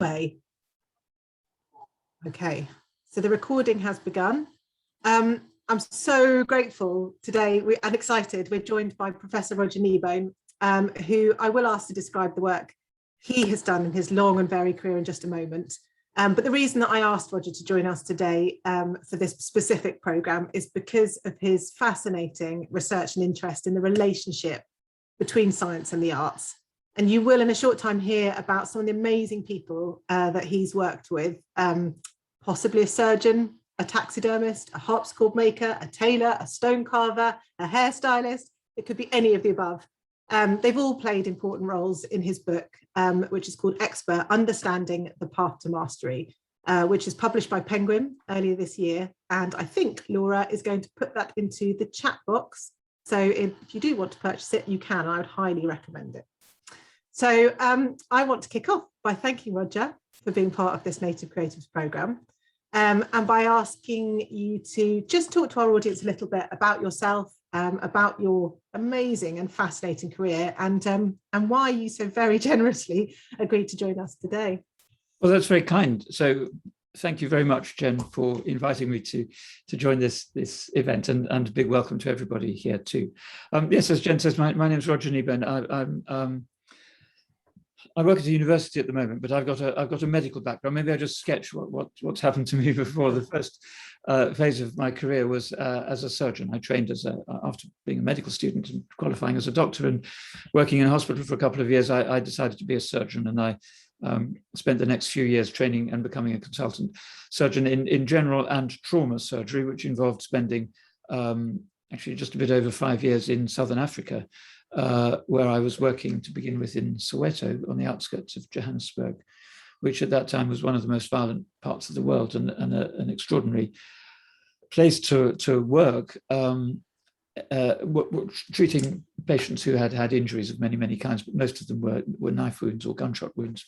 way. Okay, so the recording has begun. I'm so grateful today and excited. We're joined by Professor Roger Kneebone, who I will ask to describe the work he has done in his long and varied career in just a moment. But the reason that I asked Roger to join us today for this specific programme is because of his fascinating research and interest in the relationship between science and the arts. And you will in a short time hear about some of the amazing people that he's worked with, possibly a surgeon, a taxidermist, a harpsichord maker, a tailor, a stone carver, a hairstylist. It could be any of the above. They've all played important roles in his book, which is called Expert: Understanding the Path to Mastery, which is published by Penguin earlier this year. And I think Laura is going to put that into the chat box. So if you do want to purchase it, you can. I would highly recommend it. So I want to kick off by thanking Roger for being part of this Native Creatives programme, and by asking you to just talk to our audience a little bit about yourself, about your amazing and fascinating career, and why you so very generously agreed to join us today. Well, that's very kind. So thank you very much, Jen, for inviting me to join this event, and a big welcome to everybody here too. Yes, as Jen says, my name is Roger Kneebone. I work at a university at the moment, but I've got a medical background. Maybe I just sketch what's happened to me before. The first phase of my career was as a surgeon. I trained after being a medical student and qualifying as a doctor and working in a hospital for a couple of years. I decided to be a surgeon, and I spent the next few years training and becoming a consultant surgeon in general and trauma surgery, which involved spending actually just a bit over 5 years in Southern Africa, where I was working to begin with in Soweto on the outskirts of Johannesburg, which at that time was one of the most violent parts of the world, and an extraordinary place to work, treating patients who had injuries of many kinds, but most of them were knife wounds or gunshot wounds,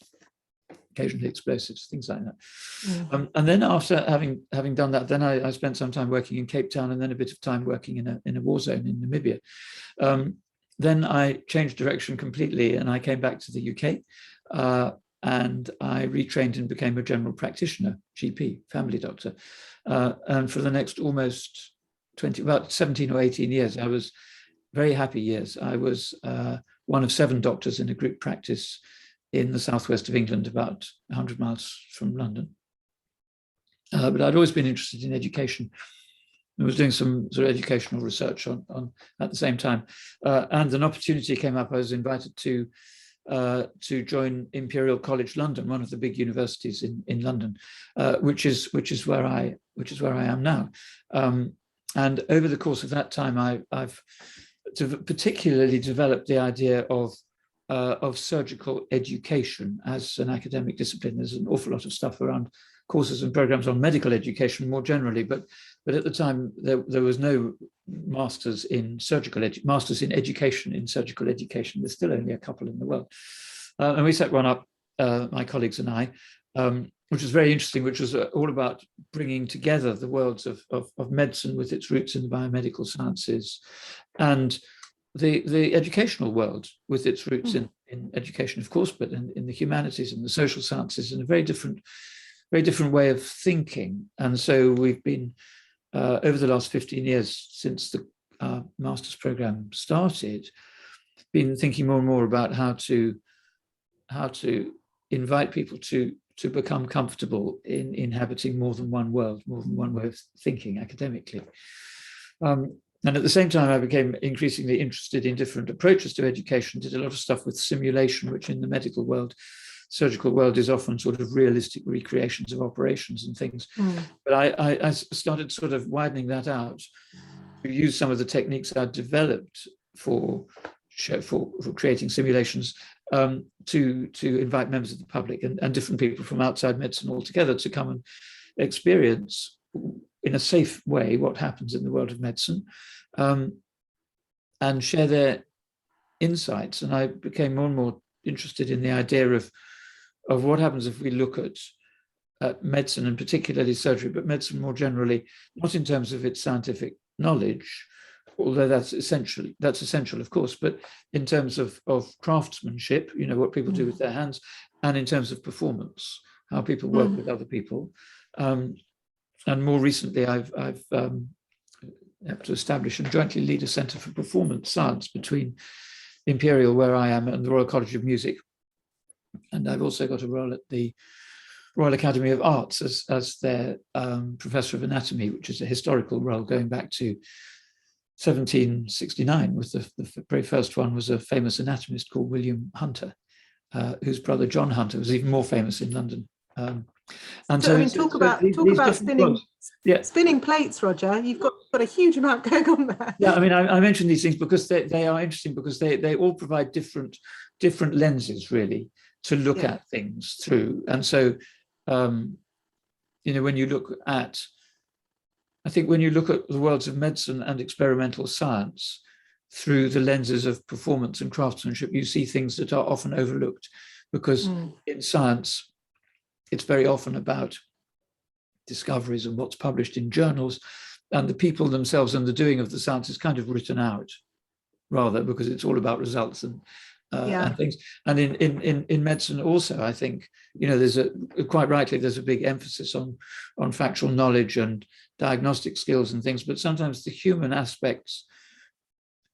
occasionally explosives, things like that. Mm. And then after having done that, then I spent some time working in Cape Town, and then a bit of time working in a war zone in Namibia. Then I changed direction completely, and I came back to the UK, and I retrained and became a general practitioner, GP, family doctor. And for the next almost about 17 or 18 years, I was very happy years. I was one of 7 doctors in a group practice in the southwest of England, about 100 miles from London. But I'd always been interested in education. I was doing some sort of educational research on at the same time, and an opportunity came up. I was invited to join Imperial College London, one of the big universities in London, which is where I am now. And over the course of that time, I've particularly developed the idea of surgical education as an academic discipline. There's an awful lot of stuff around courses and programs on medical education more generally, but at the time there was no masters in masters in education in surgical education. There's still only a couple in the world, and we set one up, my colleagues and I, which was very interesting, which was all about bringing together the worlds of medicine with its roots in the biomedical sciences, and the educational world with its roots in education, of course, but in the humanities and the social sciences, in a very different way of thinking. And so we've been, over the last 15 years since the master's program started, been thinking more and more about how to invite people to become comfortable in inhabiting more than one world, more than one way of thinking academically. And at the same time, I became increasingly interested in different approaches to education, did a lot of stuff with simulation, which in the medical world, surgical world, is often sort of realistic recreations of operations and things. But I started sort of widening that out to use some of the techniques I'd developed for creating simulations, to invite members of the public and different people from outside medicine altogether to come and experience in a safe way what happens in the world of medicine, and share their insights. And I became more and more interested in the idea of what happens if we look at medicine, and particularly surgery, but medicine more generally, not in terms of its scientific knowledge, although that's essential, of course, but in terms of craftsmanship, what people do with their hands, and in terms of performance, how people work with other people. And more recently, I've helped to establish and jointly lead a Centre for Performance Science between Imperial, where I am, and the Royal College of Music. And I've also got a role at the Royal Academy of Arts as their Professor of Anatomy, which is a historical role going back to 1769, with the very first one was a famous anatomist called William Hunter, whose brother John Hunter was even more famous in London. And so I mean, talk about spinning plates, Roger. You've got a huge amount going on there. Yeah, I mean, I mentioned these things because they are interesting, because they all provide different lenses, really, to look at things through. And so, when you look at, I think when you look at the worlds of medicine and experimental science through the lenses of performance and craftsmanship, you see things that are often overlooked, because in science, it's very often about discoveries and what's published in journals, and the people themselves and the doing of the science is kind of written out, rather, because it's all about results and things. And in medicine also, I think, there's quite rightly, there's a big emphasis on factual knowledge and diagnostic skills and things, but sometimes the human aspects,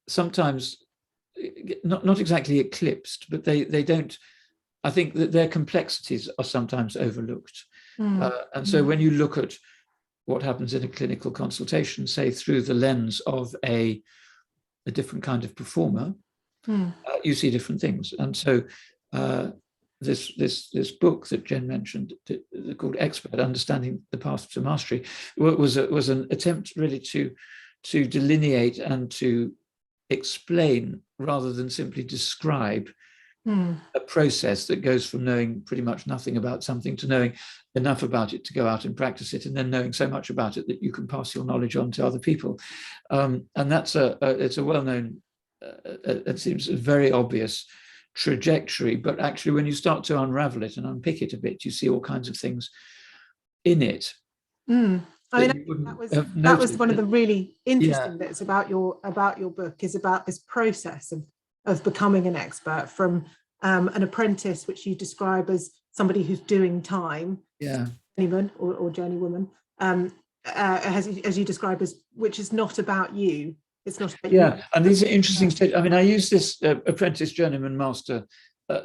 sometimes not exactly eclipsed, but they don't, I think that their complexities are sometimes overlooked. And so when you look at what happens in a clinical consultation, say through the lens of a different kind of performer, you see different things. And so this book that Jen mentioned, called Expert: Understanding the Path to Mastery, was an attempt really to delineate and to explain, rather than simply describe, a process that goes from knowing pretty much nothing about something to knowing enough about it to go out and practice it, and then knowing so much about it that you can pass your knowledge on to other people. And that's it's a well-known, it seems a very obvious trajectory, but actually when you start to unravel it and unpick it a bit, you see all kinds of things in it. I mean, that was one of the really interesting bits about your book, is about this process of becoming an expert, from an apprentice, which you describe as somebody who's doing time, journeyman or journeywoman, as you describe, which is not about you. It's not about you. And these are interesting stages. I mean, I use this apprentice, journeyman, master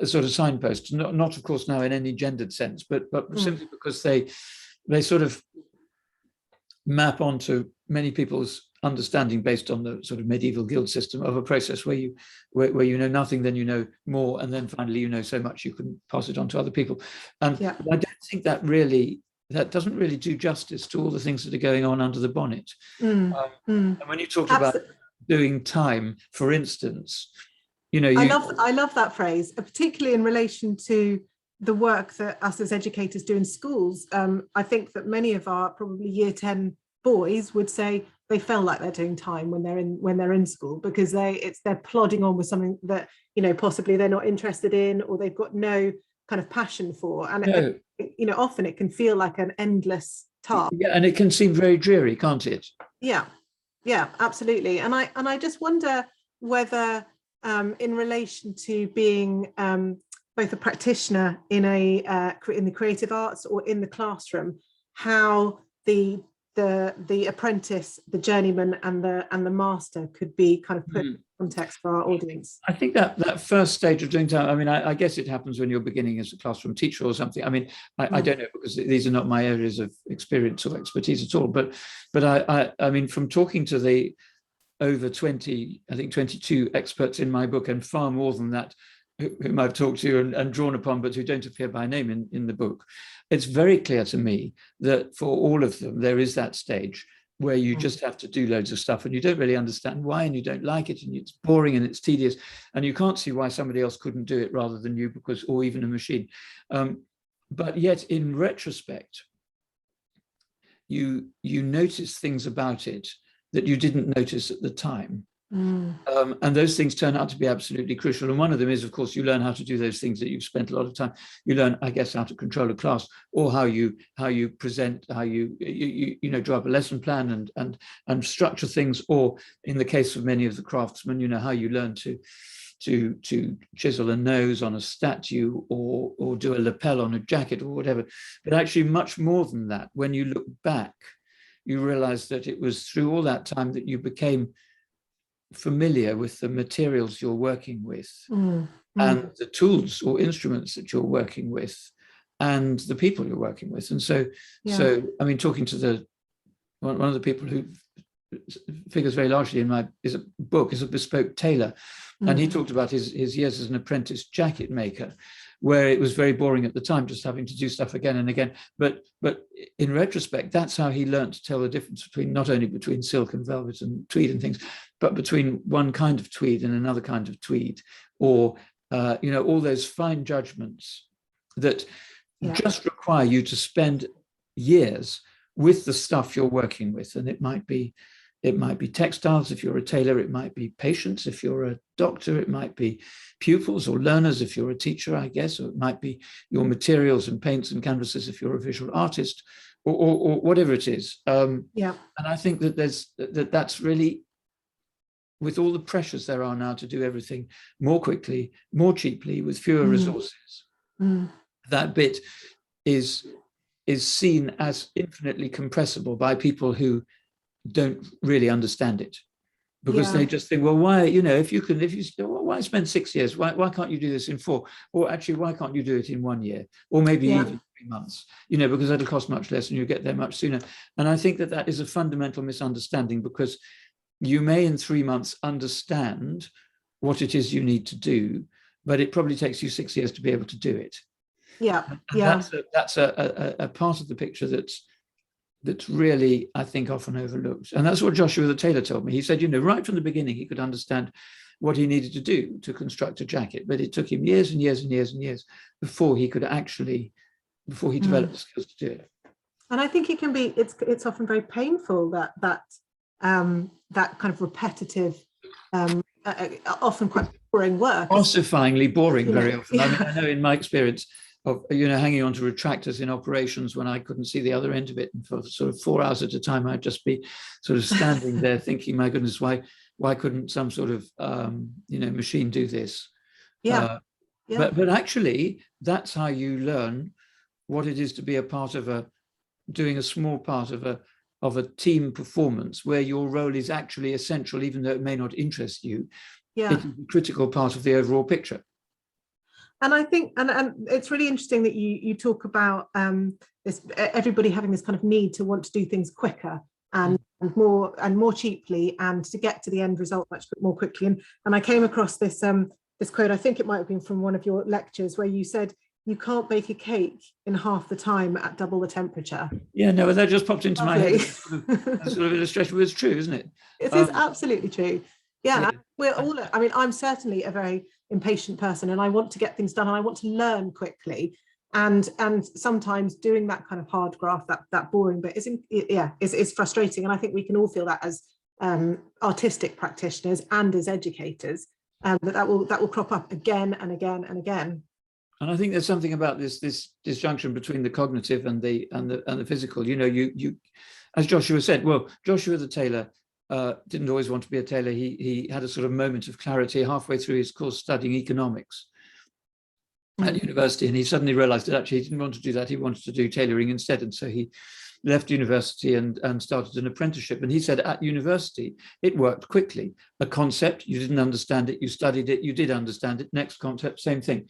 sort of signpost, not of course now in any gendered sense, but simply because they sort of map onto many people's understanding, based on the sort of medieval guild system of a process where you know nothing, then you know more, and then finally you know so much you can pass it on to other people. And I don't think that doesn't really do justice to all the things that are going on under the bonnet. And when you talk about doing time, for instance, I love that phrase, particularly in relation to the work that us as educators do in schools. I think that many of our probably year 10 boys would say they feel like they're doing time when they're in school, because they're plodding on with something that possibly they're not interested in, or they've got no kind of passion for, and often it can feel like an endless task. And it can seem very dreary, can't it? Yeah, absolutely. And I just wonder whether in relation to being both a practitioner in the creative arts or in the classroom, how the apprentice, the journeyman, and the master could be kind of put in context for our audience. I think that first stage of doing time, I mean, I guess it happens when you're beginning as a classroom teacher or something. I mean, I don't know, because these are not my areas of experience or expertise at all. But I mean, from talking to the over 20, I think 22 experts in my book, and far more than that, whom I've talked to and drawn upon, but who don't appear by name in the book, it's very clear to me that for all of them, there is that stage where you just have to do loads of stuff, and you don't really understand why, and you don't like it, and it's boring and it's tedious, and you can't see why somebody else couldn't do it rather than you, or even a machine. But yet, in retrospect, you notice things about it that you didn't notice at the time. And those things turn out to be absolutely crucial. And one of them is, of course, you learn how to do those things that you've spent a lot of time. You learn, I guess, how to control a class, or how you present, how you draw up a lesson plan and structure things, or in the case of many of the craftsmen, how you learn to to chisel a nose on a statue or do a lapel on a jacket or whatever. But actually much more than that, when you look back, you realize that it was through all that time that you became familiar with the materials you're working with and the tools or instruments that you're working with and the people you're working with. And so, I mean, talking to one of the people who figures very largely in my book is a bespoke tailor. And he talked about his years as an apprentice jacket maker, where it was very boring at the time, just having to do stuff again and again. But in retrospect, that's how he learned to tell the difference between, not only between silk and velvet and tweed and things, but between one kind of tweed and another kind of tweed, or all those fine judgments that just require you to spend years with the stuff you're working with. And it might be textiles if you're a tailor, it might be patients if you're a doctor, it might be pupils or learners if you're a teacher, I guess, or it might be your materials and paints and canvases if you're a visual artist, or whatever it is. And I think that that's really, with all the pressures there are now to do everything more quickly, more cheaply, with fewer resources, that bit is seen as infinitely compressible by people who don't really understand it, because they just think, well, why, why spend 6 years? Why can't you do this in 4? Or actually, why can't you do it in 1 year? Or maybe even 3 months, because it'll cost much less and you get there much sooner. And I think that is a fundamental misunderstanding, because you may in 3 months understand what it is you need to do, but it probably takes you 6 years to be able to do it. That's a part of the picture that's really, I think, often overlooked. And that's what Joshua the tailor told me. He said, right from the beginning, he could understand what he needed to do to construct a jacket, but it took him years and years and years and years before he developed the skills to do it. And I think it can be, it's often very painful, that kind of repetitive, often quite boring work. Ossifyingly boring very often. I mean, I know in my experience of, hanging on to retractors in operations when I couldn't see the other end of it, and for sort of 4 hours at a time, I'd just be sort of standing there thinking, my goodness, why couldn't some sort of, machine do this? But actually, that's how you learn what it is to be a part of doing a small part of a team performance, where your role is actually essential, even though it may not interest you. It is a critical part of the overall picture. And I think, and it's really interesting that you talk about everybody having this kind of need to want to do things quicker and more cheaply, and to get to the end result much more quickly. And I came across this quote, I think it might have been from one of your lectures, where you said, you can't bake a cake in half the time at double the temperature. Yeah, no, that just popped into my head. Sort of illustration, but it's true, isn't it? It is absolutely true. Yeah, we're all, I mean, I'm certainly a very impatient person, and I want to get things done, and I want to learn quickly. And sometimes doing that kind of hard graft, that boring bit is frustrating. And I think we can all feel that as artistic practitioners and as educators, that will crop up again and again and again. And I think there's something about this disjunction between the cognitive and the physical. You as Joshua said, well, Joshua the tailor didn't always want to be a tailor. He had a sort of moment of clarity halfway through his course studying economics at university, and he suddenly realized that actually he didn't want to do that. He wanted to do tailoring instead, and so he left university and started an apprenticeship. And he said at university it worked quickly. A concept, you didn't understand it, you studied it, you did understand it, next concept, same thing.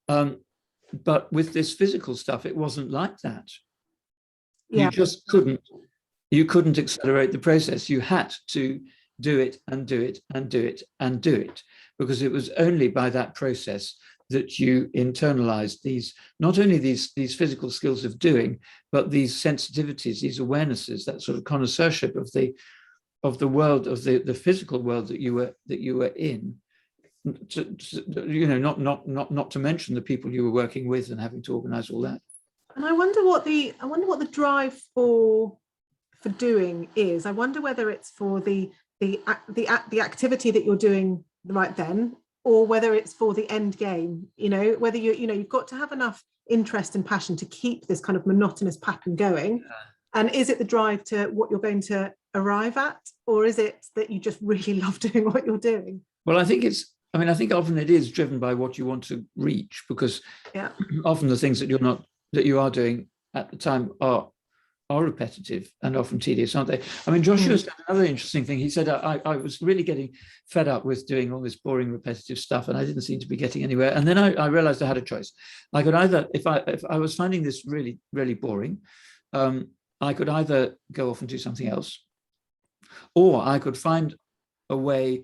But with this physical stuff, it wasn't like that. You just couldn't accelerate the process. You had to do it and do it and do it and do it, because it was only by that process that you internalized not only these physical skills of doing, but these sensitivities, these awarenesses, that sort of connoisseurship of the world, of the physical world that you were in. Not to mention the people you were working with and having to organize all that. And I wonder what the drive for doing is. I wonder whether it's for the activity that you're doing right then, or whether it's for the end game. Whether you've got to have enough interest and passion to keep this kind of monotonous pattern going. And is it the drive to what you're going to arrive at, or is it that you just really love doing what you're doing? Well, I think it's I mean, I think often it is driven by what you want to reach, because Yeah. often the things that you are doing at the time are repetitive and often tedious, aren't they? I mean, Joshua said another interesting thing. He said, I was really getting fed up with doing all this boring, repetitive stuff, and I didn't seem to be getting anywhere. And then I realized I had a choice. I could either, if I was finding this really, really boring, I could either go off and do something else, or I could find a way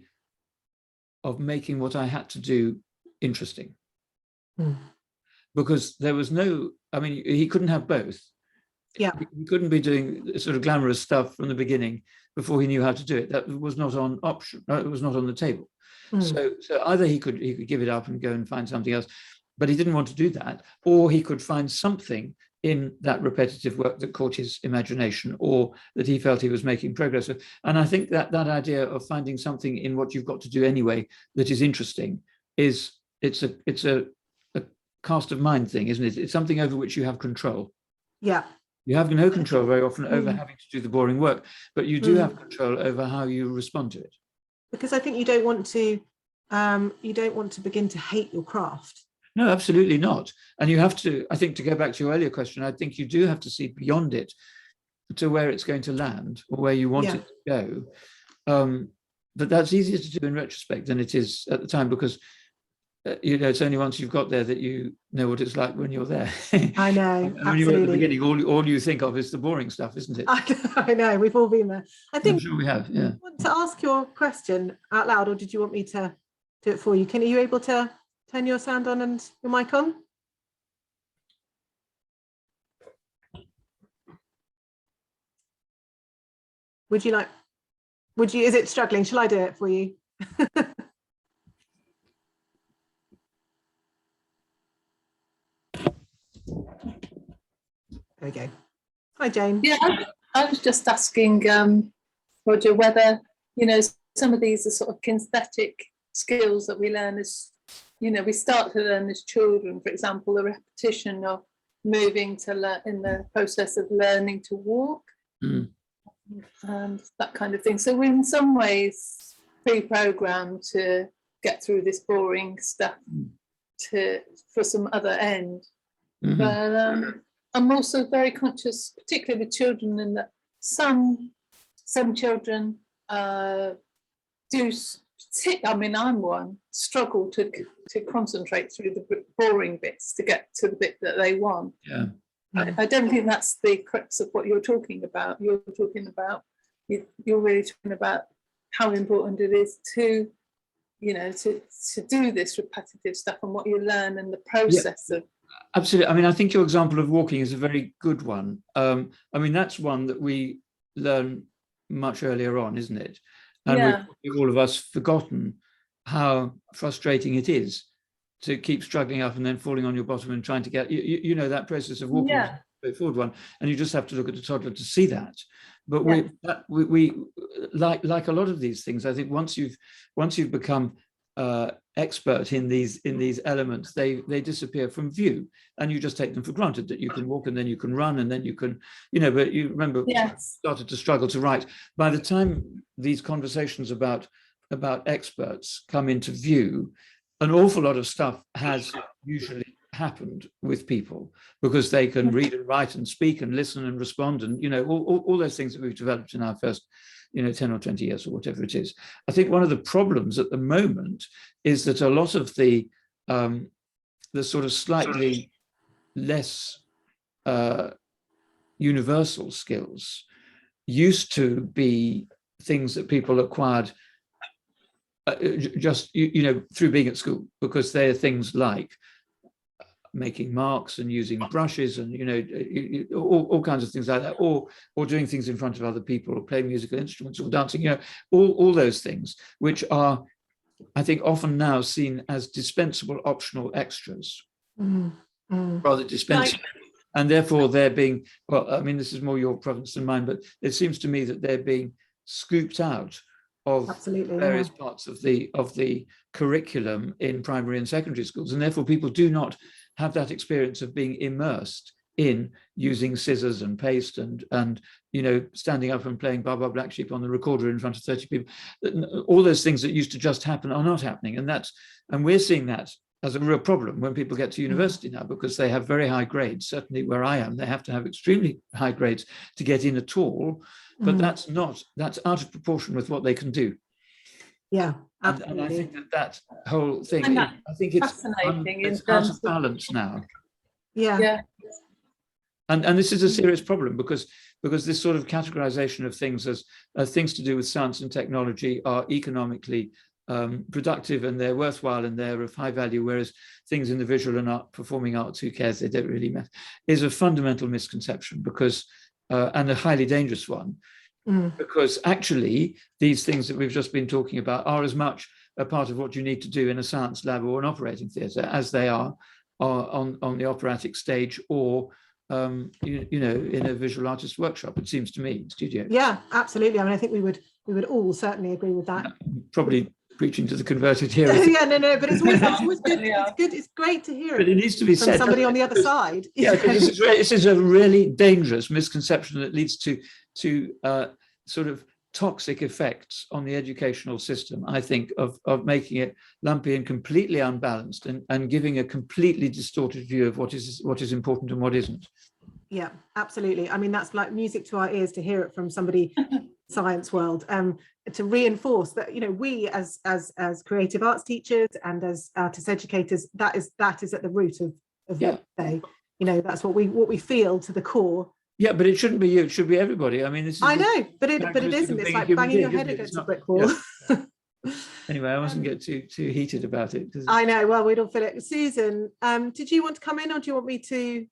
of making what I had to do interesting. Because there was no, I mean, he couldn't have both. Yeah. He couldn't be doing sort of glamorous stuff from the beginning before he knew how to do it. That was not on option. It was not on the table. So either he could give it up and go and find something else, but he didn't want to do that, or he could find something in that repetitive work that caught his imagination, or that he felt he was making progress with. And I think that idea of finding something in what you've got to do anyway that is interesting it's a cast of mind thing, isn't it? It's something over which you have control. Yeah. You have no control very often over having to do the boring work, but you do have control over how you respond to it. Because I think you don't want to begin to hate your craft. No, absolutely not. And you have to, I think, to go back to your earlier question, I think you do have to see beyond it to where it's going to land or where you want it to go. But that's easier to do in retrospect than it is at the time, because it's only once you've got there that you know what it's like when you're there. I know. And when you're at the beginning, all you think of is the boring stuff, isn't it? I know. We've all been there. I think. I'm sure we have. Yeah. Want to ask your question out loud, or did you want me to do it for you? Are you able to turn your sound on and your mic on? Is it struggling? Shall I do it for you? There we go. Hi, Jane. Yeah, I was just asking Roger whether, some of these are sort of kinesthetic skills that we learn as, we start to learn as children, for example, the repetition of moving to learn in the process of learning to walk and that kind of thing. So we're in some ways pre-programmed to get through this boring stuff for some other end. But I'm also very conscious, particularly with children, in that some children do. I mean, I'm one, struggle to concentrate through the boring bits to get to the bit that they want. Yeah. I don't think that's the crux of what you're talking about. You're really talking about how important it is to, to do this repetitive stuff and what you learn and the process of. Absolutely. I mean, I think your example of walking is a very good one. I mean, that's one that we learn much earlier on, isn't it? And we've all of us forgotten how frustrating it is to keep struggling up and then falling on your bottom and trying to get, that process of walking is a straightforward one. And you just have to look at the toddler to see that. But we like a lot of these things, I think once you've become expert in these elements, they disappear from view, and you just take them for granted that you can walk and then you can run and then you can, but you remember started to struggle to write. By the time these conversations about experts come into view, an awful lot of stuff has usually happened with people, because they can read and write and speak and listen and respond, and all those things that we've developed in our first 10 or 20 years or whatever it is. I think one of the problems at the moment is that a lot of the sort of slightly less universal skills used to be things that people acquired just through being at school, because they are things like making marks and using brushes and all kinds of things like that, or doing things in front of other people, or playing musical instruments, or dancing, all those things, which are, I think, often now seen as dispensable optional extras, rather dispensable. And therefore they're being, well, I mean, this is more your province than mine, but it seems to me that they're being scooped out of various parts of the curriculum in primary and secondary schools, and therefore people do not have that experience of being immersed in using scissors and paste and standing up and playing Baa Baa Black Sheep on the recorder in front of 30 people. All those things that used to just happen are not happening, and we're seeing that as a real problem when people get to university now, because they have very high grades. Certainly where I am, they have to have extremely high grades to get in at all, but that's out of proportion with what they can do. Yeah, and I think that whole thing, I think it's fascinating it's out of balance now. Yeah. And this is a serious problem, because this sort of categorization of things as things to do with science and technology are economically productive and they're worthwhile and they're of high value, whereas things in the visual and art, performing arts, who cares, they don't really matter, is a fundamental misconception, because and a highly dangerous one, because actually these things that we've just been talking about are as much a part of what you need to do in a science lab or an operating theatre as they are on the operatic stage, or in a visual artist workshop, it seems to me, studio. Yeah, absolutely. I mean, I think we would all certainly agree with that. Probably preaching to the converted here. Yeah, no, but it's always good. It's good. It's great to hear it. But it needs to be said, somebody on the other side. Yeah, because this is a really dangerous misconception that leads to sort of toxic effects on the educational system, I think, of making it lumpy and completely unbalanced, and giving a completely distorted view of what is important and what isn't. Yeah, absolutely. I mean, that's like music to our ears to hear it from somebody science world, to reinforce that, we as creative arts teachers and as artist educators, that is at the root of what we say. That's what we feel to the core. Yeah, but it shouldn't be you, it should be everybody. I mean, this is, I know, but it isn't. It's like banging your head against a brick wall. Yeah. Anyway, I mustn't get too heated about it. I know, well, we'd all feel it. Susan, did you want to come in, or do you want me to?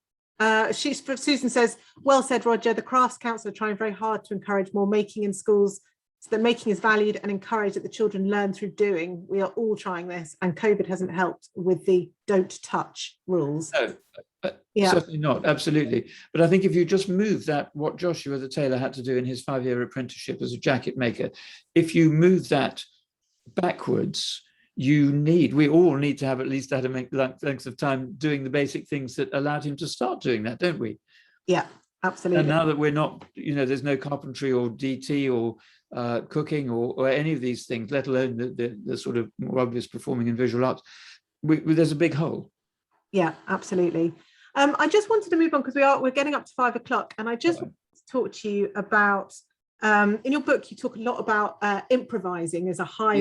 Susan says, well said, Roger. The Crafts Council are trying very hard to encourage more making in schools, so that making is valued and encouraged, that the children learn through doing. We are all trying this, and COVID hasn't helped with the don't touch rules. No, certainly not, absolutely. But I think if you just move that, what Joshua the tailor had to do in his 5-year apprenticeship as a jacket maker, if you move that backwards, we all need to have at least that length of time doing the basic things that allowed him to start doing that, don't we? Yeah, absolutely. And now that we're not, there's no carpentry or DT or cooking or any of these things, let alone the sort of more obvious performing and visual arts, there's a big hole. Yeah, absolutely. I just wanted to move on, because we're getting up to 5 o'clock, and I just wanted to talk to you about, in your book, you talk a lot about improvising as a high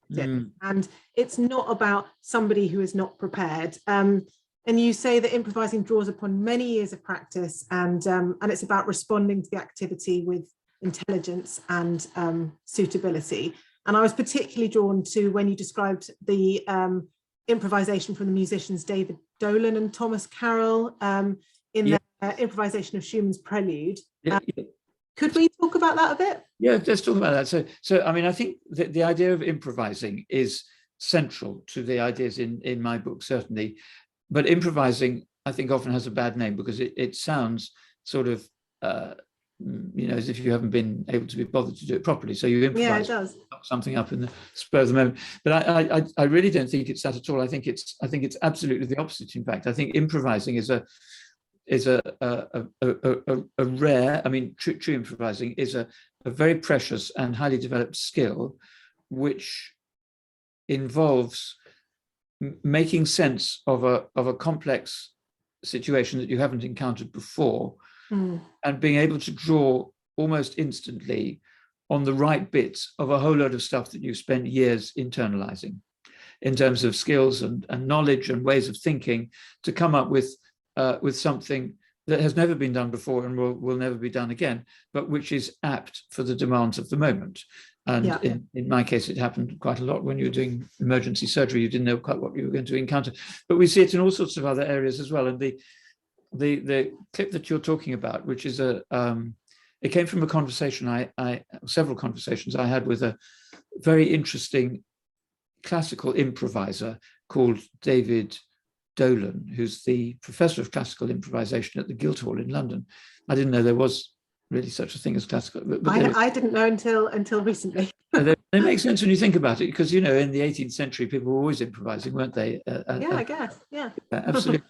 level. And it's not about somebody who is not prepared. And you say that improvising draws upon many years of practice, and it's about responding to the activity with intelligence and suitability. And I was particularly drawn to when you described the improvisation from the musicians David Dolan and Thomas Carroll in the improvisation of Schumann's Prelude. Could we talk about that a bit? Yeah, let's talk about that. So I mean, I think that the idea of improvising is central to the ideas in my book, certainly. But improvising, I think, often has a bad name, because it sounds sort of, as if you haven't been able to be bothered to do it properly. So you improvise, it does. Something up in the spur of the moment. But I really don't think it's that at all. I think it's absolutely the opposite. In fact, I think improvising is a rare, I mean, true improvising is a very precious and highly developed skill, which involves making sense of a complex situation that you haven't encountered before, and being able to draw almost instantly on the right bits of a whole load of stuff that you've spent years internalizing in terms of skills and knowledge and ways of thinking, to come up with something that has never been done before and will never be done again, but which is apt for the demands of the moment. And in my case, it happened quite a lot when you were doing emergency surgery. You didn't know quite what you were going to encounter, but we see it in all sorts of other areas as well. And the clip that you're talking about, which is it came from a conversation several conversations I had with a very interesting classical improviser called David Dolan, who's the professor of classical improvisation at the Guildhall in London. I didn't know there was really such a thing as classical. But I didn't know until recently. They make sense when you think about it, because in the 18th century, people were always improvising, weren't they? I guess, yeah. Absolutely.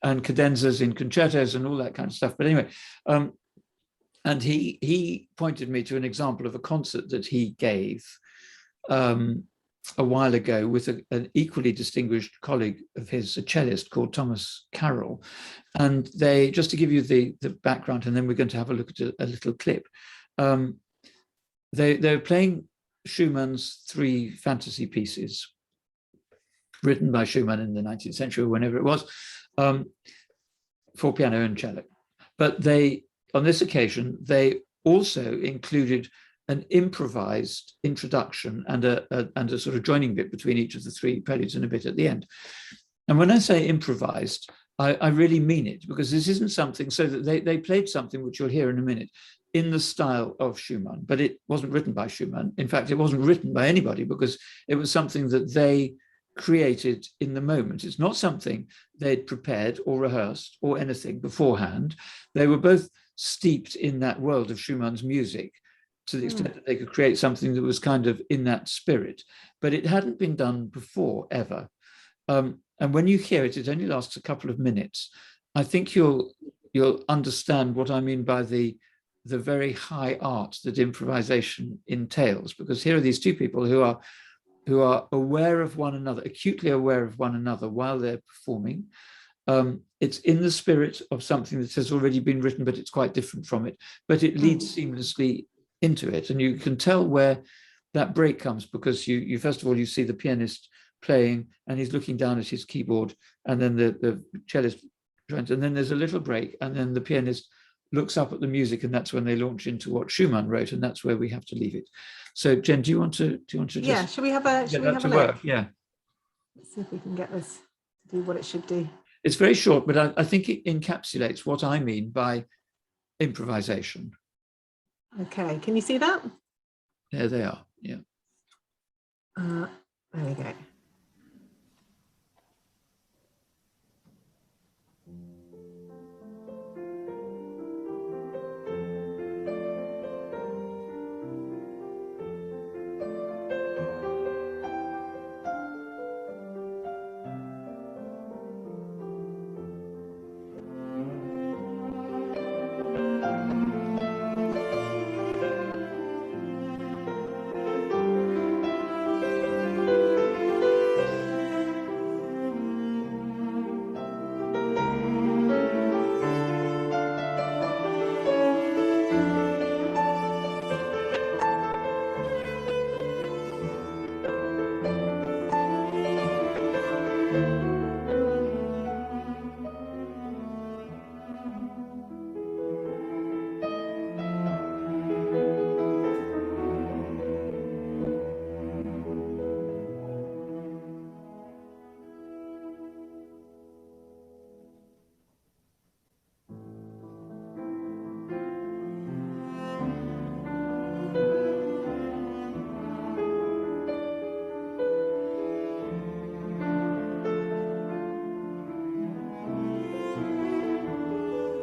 and cadenzas in concertos and all that kind of stuff. But anyway, and he pointed me to an example of a concert that he gave a while ago with an equally distinguished colleague of his, a cellist called Thomas Carroll. And they, just to give you the background, and then we're going to have a look at a little clip. They're playing Schumann's 3 fantasy pieces, written by Schumann in the 19th century, or whenever it was, for piano and cello. But they, on this occasion, they also included an improvised introduction and a sort of joining bit between each of the 3 preludes and a bit at the end. And when I say improvised, I really mean it, because this isn't something, so that they played something which you'll hear in a minute in the style of Schumann, but it wasn't written by Schumann. In fact, it wasn't written by anybody, because it was something that they created in the moment. It's not something they'd prepared or rehearsed or anything beforehand. They were both steeped in that world of Schumann's music to the extent that they could create something that was kind of in that spirit, but it hadn't been done before, ever. And when you hear it, it only lasts a couple of minutes. I think you'll understand what I mean by the very high art that improvisation entails, because here are these 2 people who are aware of one another, acutely aware of one another while they're performing. It's in the spirit of something that has already been written, but it's quite different from it, but it leads seamlessly into it. And you can tell where that break comes, because you first of all, you see the pianist playing and he's looking down at his keyboard, and then the cellist joins, and then there's a little break, and then the pianist looks up at the music, and that's when they launch into what Schumann wrote, and that's where we have to leave it. So Jen, do you want to just, yeah, should we have a look? Work? Yeah, Let's see if we can get this to do what it should do. It's very short, but I think it encapsulates what I mean by improvisation. Okay, can you see that? There they are. Yeah. There we go.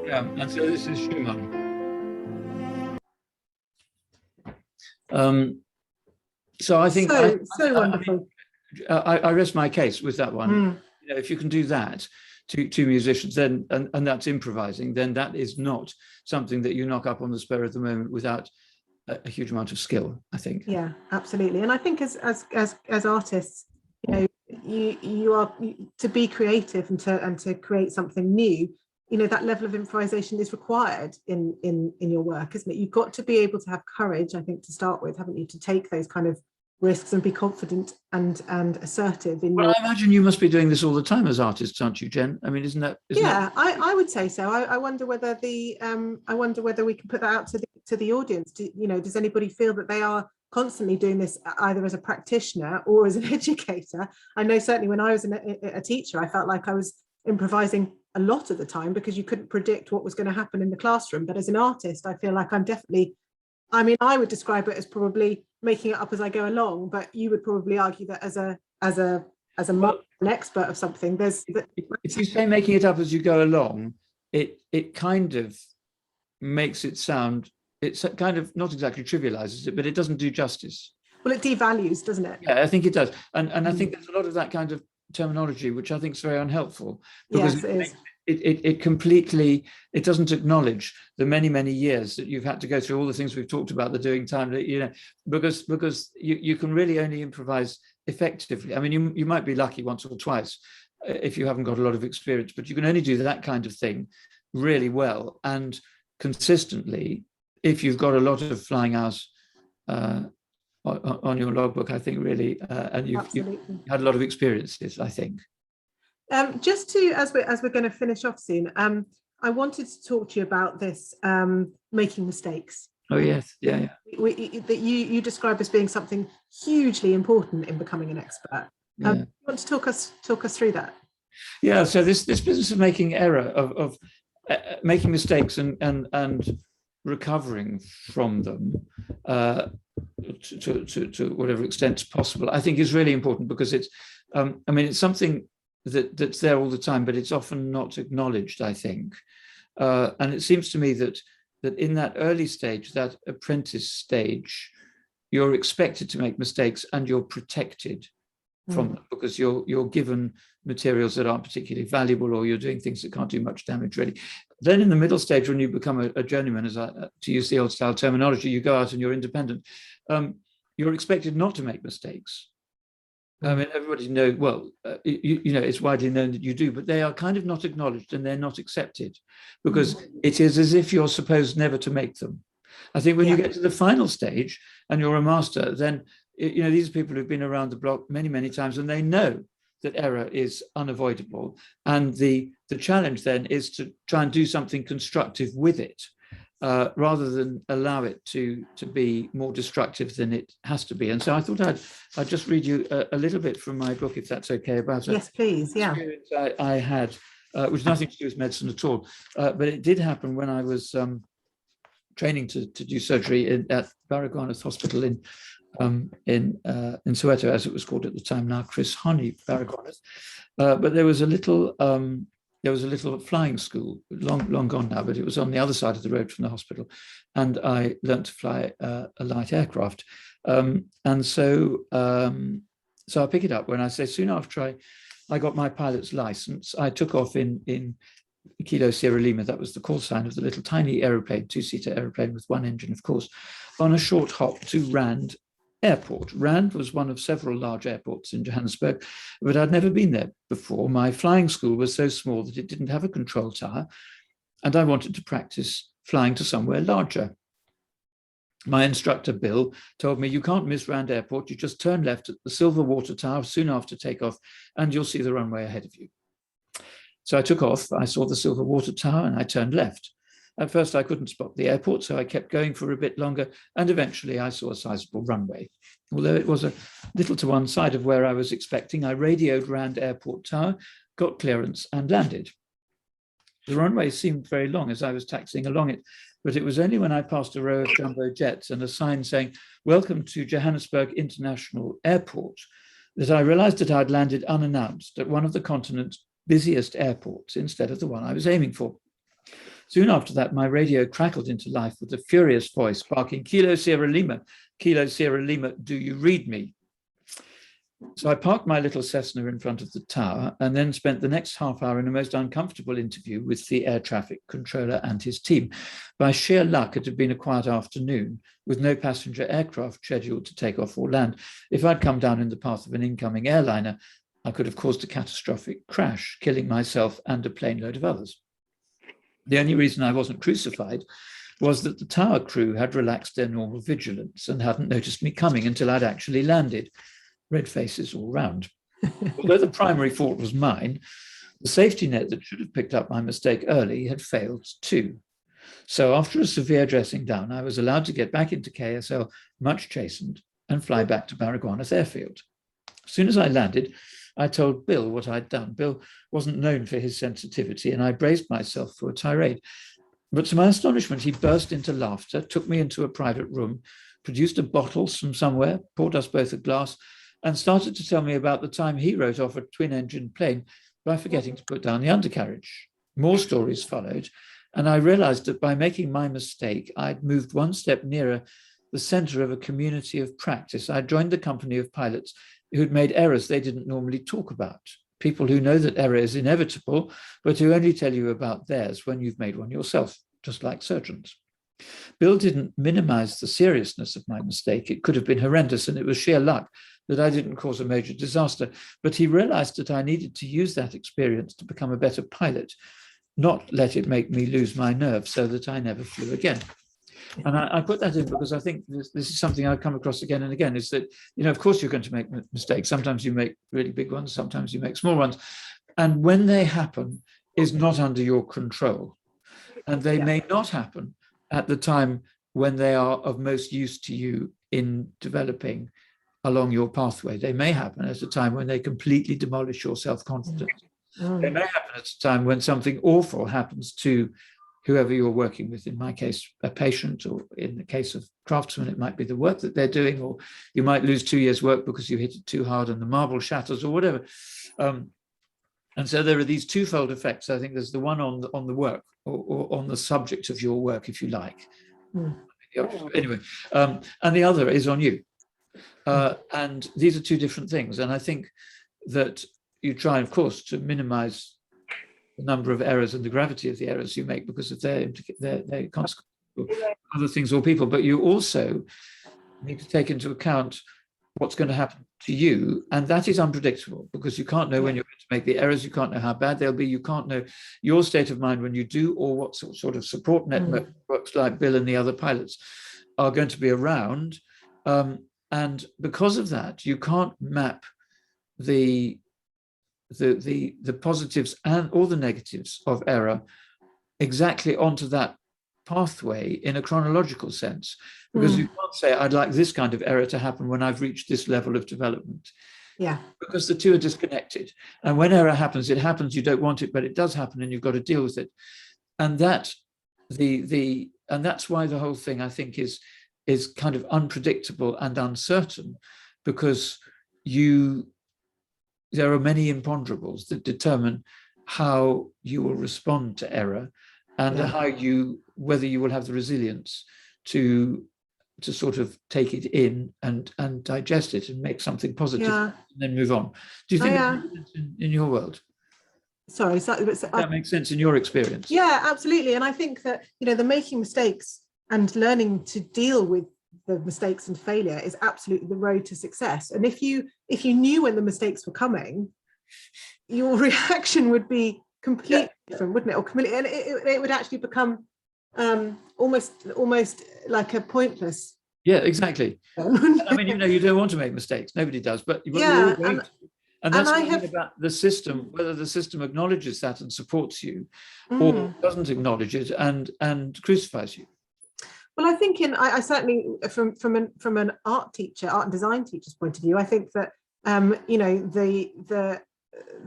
Yeah, and so this is Schumann. So I think so wonderful. I rest my case with that one. You know, if you can do that to musicians, then and that's improvising, then that is not something that you knock up on the spur of the moment without a huge amount of skill, I think. Yeah, absolutely. And I think as artists, you know, you are to be creative and to create something new. You know, that level of improvisation is required in your work, isn't it? You've got to be able to have courage, I think, to start with, haven't you, to take those kind of risks and be confident and assertive in well, I imagine you must be doing this all the time as artists, aren't you, Jen? I mean, isn't that I would say so. I wonder whether we can put that out to the audience. Does anybody feel that they are constantly doing this either as a practitioner or as an educator? I know certainly when I was a teacher, I felt like I was improvising a lot of the time because you couldn't predict what was going to happen in the classroom. But as an artist, I feel like I'm definitely, I would describe it as probably making it up as I go along, but you would probably argue that as an expert of something, if you say making it up as you go along, it kind of makes it sound, it's kind of not exactly trivializes it, but it doesn't do justice. Well, it devalues, doesn't it? Yeah, I think it does. And I think there's a lot of that kind of terminology, which I think is very unhelpful, because it completely, it doesn't acknowledge the many years that you've had to go through, all the things we've talked about, the doing time, because you can really only improvise effectively. I mean, you might be lucky once or twice if you haven't got a lot of experience, but you can only do that kind of thing really well and consistently if you've got a lot of flying hours on your logbook, I think, really, and you've had a lot of experiences, I think. Just to, as we're going to finish off soon, I wanted to talk to you about this making mistakes. Oh yes, yeah. That you describe as being something hugely important in becoming an expert. You want to talk us through that? Yeah. So this business of making error, of making mistakes and recovering from them to whatever extent possible, I think is really important, because it's, I mean, it's something that's there all the time, but it's often not acknowledged, I think. And it seems to me that in that early stage, that apprentice stage, you're expected to make mistakes and you're protected from them, because you're given materials that aren't particularly valuable, or you're doing things that can't do much damage, really. Then in the middle stage, when you become a journeyman, to use the old style terminology, you go out and you're independent. You're expected not to make mistakes. I mean, everybody knows, well, it's widely known that you do, but they are kind of not acknowledged and they're not accepted, because it is as if you're supposed never to make them. I think when you get to the final stage and you're a master, then, these are people who've been around the block many times, and they know that error is unavoidable. And the challenge then is to try and do something constructive with it, rather than allow it to be more destructive than it has to be. And so I thought I'd just read you a little bit from my book, if that's okay, about yes, please. Yeah. Experience I had, which has nothing to do with medicine at all, but it did happen when I was training to do surgery at Baragwanath Hospital in Soweto, as it was called at the time, now Chris Honey Baragwanath. But there was a little flying school, long gone now, but it was on the other side of the road from the hospital, and I learnt to fly a light aircraft. And so I pick it up when I say, soon after I got my pilot's license, I took off in Kilo Sierra Lima. That was the call sign of the little tiny aeroplane, 2-seater aeroplane with one engine, of course, on a short hop to Rand Airport. Rand was one of several large airports in Johannesburg, but I'd never been there before. My flying school was so small that it didn't have a control tower, and I wanted to practice flying to somewhere larger. My instructor, Bill, told me, you can't miss Rand Airport. You just turn left at the Silver Water Tower soon after takeoff, and you'll see the runway ahead of you. So I took off. I saw the Silver Water Tower, and I turned left. At first, I couldn't spot the airport, so I kept going for a bit longer, and eventually I saw a sizable runway. Although it was a little to one side of where I was expecting, I radioed Rand Airport Tower, got clearance, and landed. The runway seemed very long as I was taxiing along it, but it was only when I passed a row of jumbo jets and a sign saying, "Welcome to Johannesburg International Airport," that I realized that I'd landed unannounced at one of the continent's busiest airports instead of the one I was aiming for. Soon after that, my radio crackled into life with a furious voice barking, Kilo Sierra Lima, do you read me? So I parked my little Cessna in front of the tower and then spent the next half hour in a most uncomfortable interview with the air traffic controller and his team. By sheer luck, it had been a quiet afternoon with no passenger aircraft scheduled to take off or land. If I'd come down in the path of an incoming airliner, I could have caused a catastrophic crash, killing myself and a plane load of others. The only reason I wasn't crucified was that the tower crew had relaxed their normal vigilance and hadn't noticed me coming until I'd actually landed. Red faces all round. Although the primary fault was mine, the safety net that should have picked up my mistake early had failed too. So after a severe dressing down, I was allowed to get back into KSL, much chastened, and fly back to Baragwanath Airfield. As soon as I landed, I told Bill what I'd done. Bill wasn't known for his sensitivity, and I braced myself for a tirade. But to my astonishment, he burst into laughter, took me into a private room, produced a bottle from somewhere, poured us both a glass, and started to tell me about the time he wrote off a twin-engine plane by forgetting to put down the undercarriage. More stories followed, and I realized that by making my mistake, I'd moved one step nearer the center of a community of practice. I joined the company of pilots who'd made errors they didn't normally talk about, people who know that error is inevitable, but who only tell you about theirs when you've made one yourself, just like surgeons. Bill didn't minimize the seriousness of my mistake. It could have been horrendous, and it was sheer luck that I didn't cause a major disaster. But he realized that I needed to use that experience to become a better pilot, not let it make me lose my nerve so that I never flew again. And I put that in because I think this is something I've come across again and again, is that, of course you're going to make mistakes. Sometimes you make really big ones, sometimes you make small ones. And when they happen is not under your control. And they may not happen at the time when they are of most use to you in developing along your pathway. They may happen at a time when they completely demolish your self-confidence. They may happen at a time when something awful happens to whoever you're working with, in my case, a patient, or in the case of craftsmen, it might be the work that they're doing, or you might lose 2 years' work because you hit it too hard and the marble shatters or whatever. And so there are these twofold effects. I think there's the one on the work, or on the subject of your work, if you like. Anyway, and the other is on you. And these are two different things. And I think that you try, of course, to minimize the number of errors and the gravity of the errors you make because of their consequences, other things or people. But you also need to take into account what's going to happen to you, and that is unpredictable because you can't know when you're going to make the errors. You can't know how bad they'll be. You can't know your state of mind when you do, or what sort of support networks like Bill and the other pilots are going to be around. And because of that, you can't map the positives and all the negatives of error exactly onto that pathway in a chronological sense, because you can't say, I'd like this kind of error to happen when I've reached this level of development. Because the two are disconnected. And when error happens, it happens. You don't want it, but it does happen, and you've got to deal with it. And that's why the whole thing, I think, is kind of unpredictable and uncertain, because there are many imponderables that determine how you will respond to error, and whether you will have the resilience to sort of take it in and digest it and make something positive and then move on. Do you think that makes sense in your world? Sorry, that makes sense in your experience? Yeah, absolutely. And I think that, the making mistakes and learning to deal with the mistakes and failure is absolutely the road to success. And if you knew when the mistakes were coming, your reaction would be completely different, wouldn't it? Or completely, and it would actually become almost like a pointless. Yeah, exactly. I mean, you don't want to make mistakes. Nobody does, but you're all going to. And that's what I mean about the system, whether the system acknowledges that and supports you, or doesn't acknowledge it and crucifies you. Well, I think I certainly, from an art and design teacher's point of view, I think that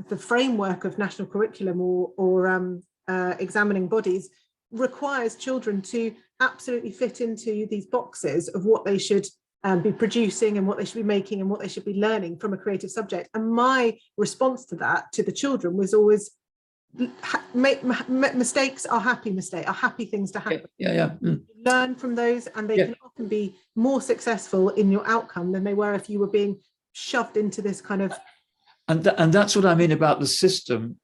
the framework of national curriculum or examining bodies requires children to absolutely fit into these boxes of what they should be producing and what they should be making and what they should be learning from a creative subject. And my response to that, to the children, was always, mistakes are happy things to happen. Learn from those, and they can often be more successful in your outcome than they were if you were being shoved into this kind of. And that's what I mean about the system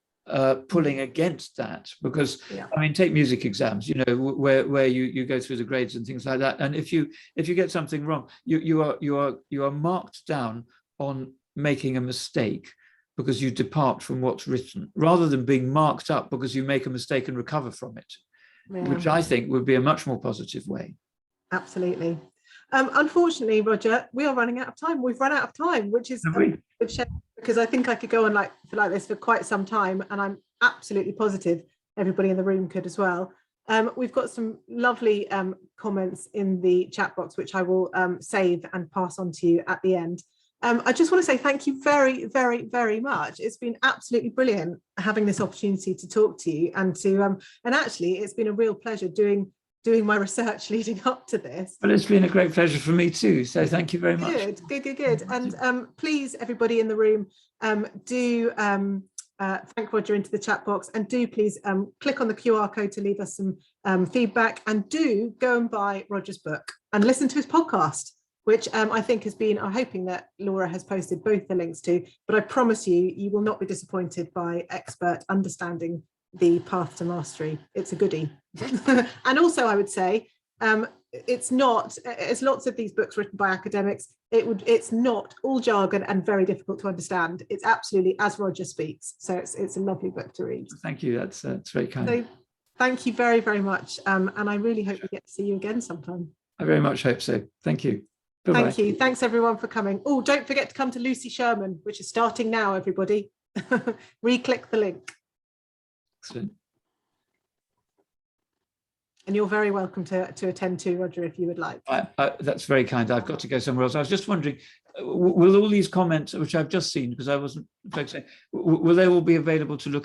pulling against that, because I mean, take music exams, where you go through the grades and things like that, and if you get something wrong, you are marked down on making a mistake because you depart from what's written, rather than being marked up because you make a mistake and recover from it, which I think would be a much more positive way. Absolutely. Unfortunately, Roger, we are running out of time. We've run out of time, which is a good shame, because I think I could go on like this for quite some time, and I'm absolutely positive everybody in the room could as well. We've got some lovely comments in the chat box, which I will save and pass on to you at the end. I just want to say thank you very, very, very much. It's been absolutely brilliant having this opportunity to talk to you, and actually it's been a real pleasure doing my research leading up to this. Well, it's been a great pleasure for me too. So thank you very much. Good. And please, everybody in the room, do thank Roger into the chat box, and do please click on the QR code to leave us some feedback, and do go and buy Roger's book and listen to his podcast. which I think has been, I'm hoping that Laura has posted both the links to, but I promise you, you will not be disappointed by expert understanding the path to mastery. It's a goodie. And also I would say, it's not, as lots of these books written by academics, it's not all jargon and very difficult to understand. It's absolutely as Roger speaks. So it's a lovely book to read. Thank you. That's very kind. So thank you very, very much. And I really hope we get to see you again sometime. I very much hope so. Thank you. Bye-bye. Thank you. Thanks everyone for coming. Oh, don't forget to come to Lucy Sherman, which is starting now, everybody. Re-click the link. Excellent. And you're very welcome to attend too, Roger, if you would like. That's very kind. I've got to go somewhere else. I was just wondering, will all these comments, which I've just seen, because I wasn't focusing, will they all be available to look